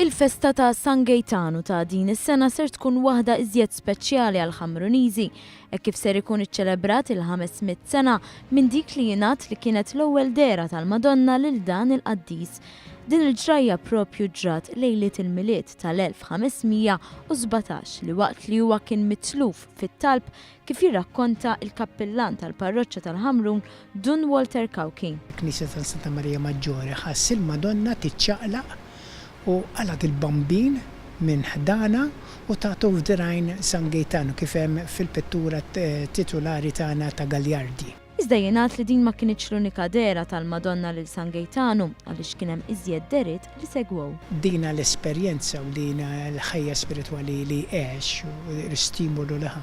Il-festa ta' San Gaetano ta' din is-sena ser tkun waħda iżjed speċjali għal Ħamruniżi, kif ser ikun iċċelebrat il-500 sena minn dik li jingħad li kienet l-ewwel dera tal-Madonna lil dan il-qaddis. Din il-ġrajja propju ġrat lejliet il-miliet tal-1517 li waqt li huwa kien mitluf fit-talb kif jirrakkonta il-kappillan tal-parroċċa tal-Ħamrun Dun Walter Cowking. Knisja tal-Santa Marija Maġġori ħass il-Madonna tiċċaqlaq u għalat il-bambin minn ħdana u tagħtu f'dirajn San Gaetano kif hemm fil-pittura titolari tagħna ta' Gagliardi. Iżda jingħad li din ma kienx l-unika dera tal-Madonna lil San Gaetano għaliex kien hemm iżjed deriet li segwew. Dina l-esperjenza u dina l-ħajja spiritwali li għex u l-stimolu li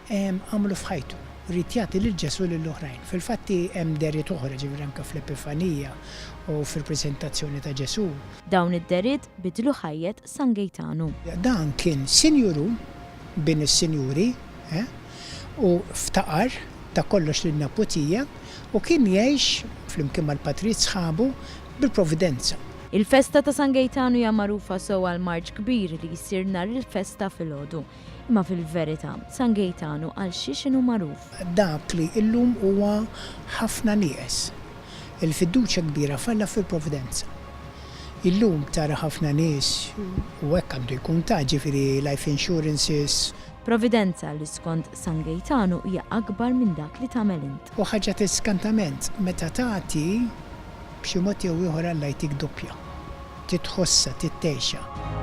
għamlu f'ħajtu. Rrid jagħti lil Ġesu lill-oħrajn. Fil-fatti hemm deriet oħra ġifieri anke fl-Epifanija u fil-preżentazzjoni ta' Ġesu. Dawn id-deriet bidlu ħajjet San Gaetano. Dan kien sinjuru bin is-sinjuri u ftaqar ta' kollox lin-naputija u kien jgħix flimkien mal-patrizz sħabu bil-provvidenza. Il-festa ta' San Gaetano hija magħrufa sewwa l-marġ kbir li jsir nhar il-festa filgħodu. Imma fil-verità San Gaetano għal xi x'inhu magħruf. Dak li llum huwa ħafna nies. Il-fiduċja kbira falla fil-provvidenza. Illum tara ħafna nies u hekk għandu jkun ta' ġifieri life insurances. Provvidenza li skont San Gaetano hija akbar minn dak li tagħmel int. U ħaġa tiskantament meta tagħti b'xi mod jew ieħor Alla jtik doppja. Titħossa, tittejxa.